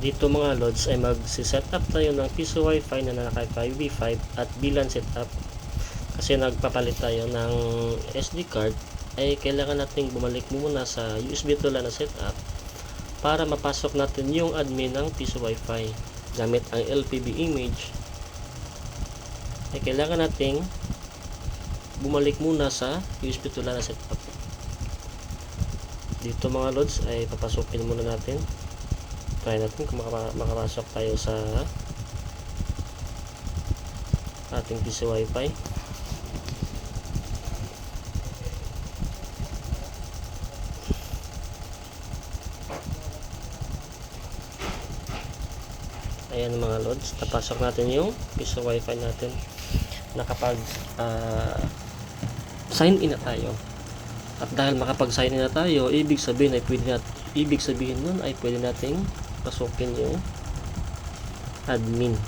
Dito mga lods ay mag-set up tayo ng piso wifi na naka 5v5 at VLAN setup. Kasi nagpapalit tayo ng SD card, ay kailangan nating bumalik muna sa USB to LAN na setup para mapasok natin yung admin ng piso wifi gamit ang LPB image. Ay kailangan nating bumalik muna sa USB to LAN na setup. Dito mga lods ay papasukin muna natin. Try natin kung makapasok tayo sa ating piso wifi. Ayan mga lods, napasok natin yung piso wifi natin. Nakapag sign in na tayo. At dahil makapag sign in na tayo, ibig sabihin nun ay pwede nating pasukin yung admin.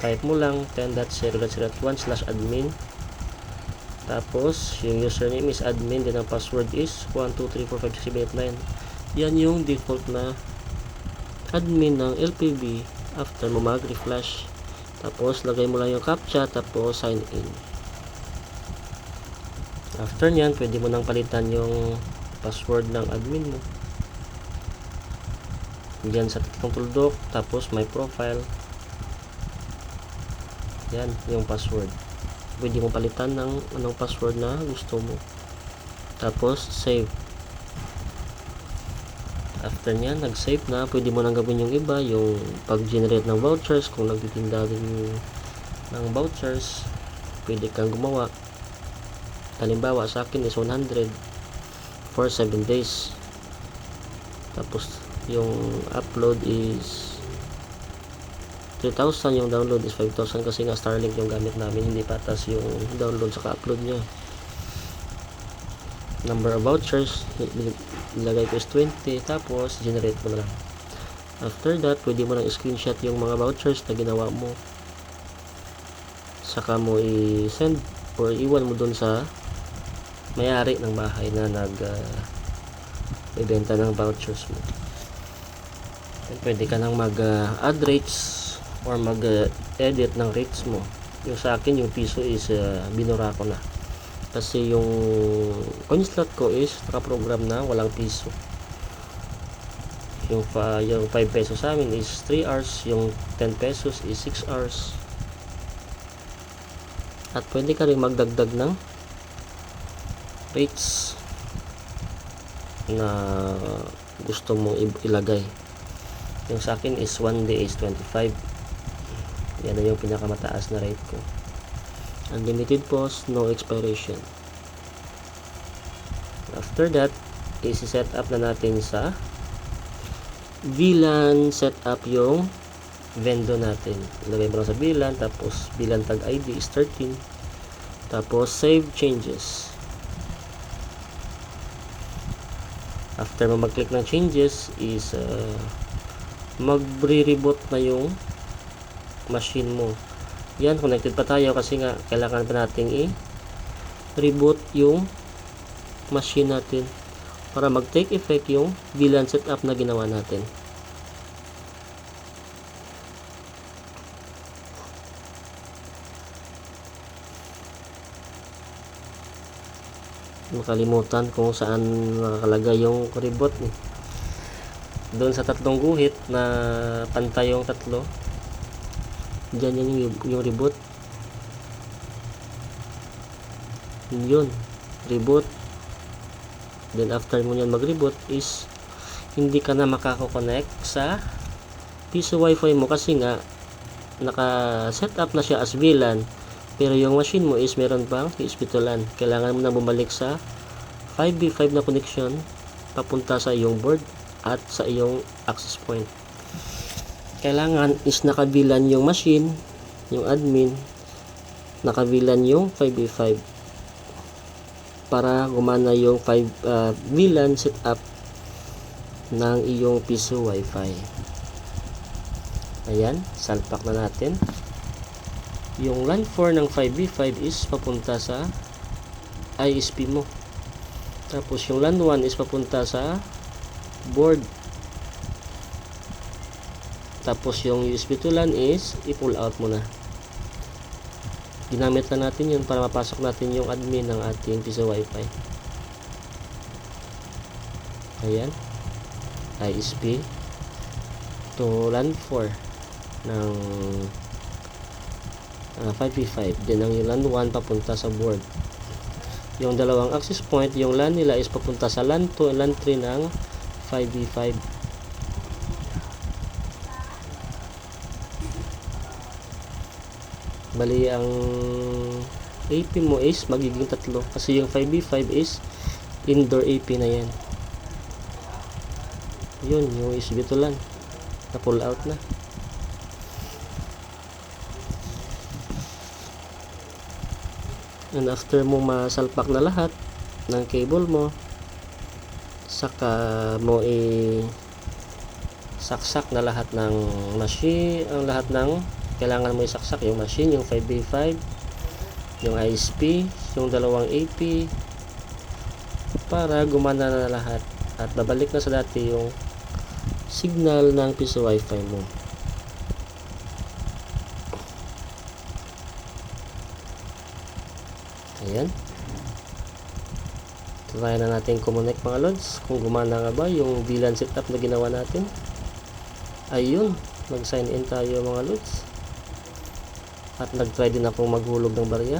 Type mo lang 10.0.0.1/admin, tapos yung username is admin, din ang password is 123456789. Yan yung default na admin ng LPB after mo mag-refresh. Tapos lagay mo lang yung captcha, tapos sign in. After nyan, pwede mo nang palitan yung password ng admin mo. Diyan sa tatlong tuldok, tapos my profile. Yan yung password. Pwede mo palitan ng anong password na gusto mo. Tapos save. After nyan, nag-save na, pwede mo nang gawin yung iba, yung pag-generate ng vouchers. Kung nagtitinda din ng vouchers, pwede kang gumawa. Halimbawa sa akin is 100 for 7 days. Tapos yung upload is 3,000, yung download is 5,000 kasi nga Starlink yung gamit namin, hindi patas yung download sa upload nya. Number of vouchers nilagay ko is 20, tapos generate mo na lang. After that, pwede mo nang screenshot yung mga vouchers na ginawa mo, saka mo i-send or iwan mo dun sa may-ari ng bahay na ibenta ng vouchers mo. And pwede ka nang mag-add rates or mag-edit ng rates mo. Yung sa akin, yung piso is binura ko na. Kasi yung coin slot ko is nakaprogram na walang piso. Yung 5 pesos sa amin is 3 hours. Yung 10 pesos is 6 hours. At pwede ka rin magdagdag ng rates na gusto mong ilagay. Yung sa akin is 1 day is 25. Yan na yung pinakamataas na rate ko. Unlimited pause, no expiration. After that, i-set up na natin sa VLAN setup yung vendor natin. Ilagay mo lang sa VLAN, tapos VLAN tag ID is 13, tapos save changes. After mo mag-click ng changes is mag-reboot na yung machine mo. Yan, connected pa tayo kasi nga kailangan pa nating i-reboot yung machine natin para mag-take effect yung VLAN setup na ginawa natin. Nakalimutan kung saan nakalagay yung reboot eh. Doon sa tatlong guhit na pantay yung tatlo, dyan yung reboot. Yun, reboot. Then after mo yan mag-reboot is hindi ka na makako-connect sa piso wifi mo kasi nga naka-set up na siya as VLAN, pero yung machine mo is meron pang USB to LAN. Kailangan mo na bumalik sa 5v5 na connection papunta sa iyong board at sa iyong access point. Kailangan is naka-VLAN yung machine, yung admin, naka-VLAN yung 5v5 para gumana yung VLAN setup ng iyong piso wifi. Ayan, salpak na natin. Yung LAN 4 ng 5v5 is papunta sa ISP mo. Tapos yung LAN 1 is papunta sa board. Tapos yung USB to LAN is i-pull out mo na. Ginamit lang natin yun para mapasok natin yung admin ng ating piso wifi. Ayan, ISP to LAN 4 ng 5v5. Then ang LAN 1 papunta sa board. Yung dalawang access point, yung LAN nila is papunta sa LAN 2 and LAN 3 ng 5v5. Bali ang AP mo is magiging 3 kasi yung 5v5 is indoor AP na yan. Yun yung USB to LAN na pull out na. And after mo masalpak na lahat ng cable mo, saka mo saksak na lahat ng machine, ang lahat ng kailangan mo isaksak, yung machine, yung 5v5, yung ISP, yung dalawang AP, para gumana na lahat at babalik na sa dati yung signal ng piso wifi mo. Ayan, try na natin connect mga lods kung gumana nga ba yung VLAN setup na ginawa natin. Ayun, nag sign in tayo mga lods at nag-try din akong maghulog ng barya.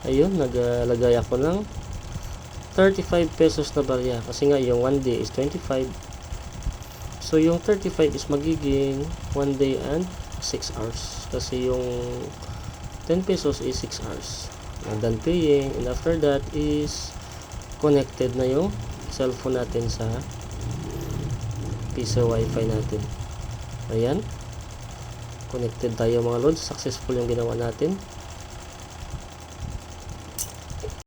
Ayun, naglagay ako ng 35 pesos na barya kasi nga yung 1 day is 25. So yung 35 is magiging 1 day and 6 hours kasi yung 10 pesos is 6 hours. I'm done paying, and after that is connected na yung cellphone natin sa piso wifi natin. Ayan, connected tayo mga lods, successful yung ginawa natin.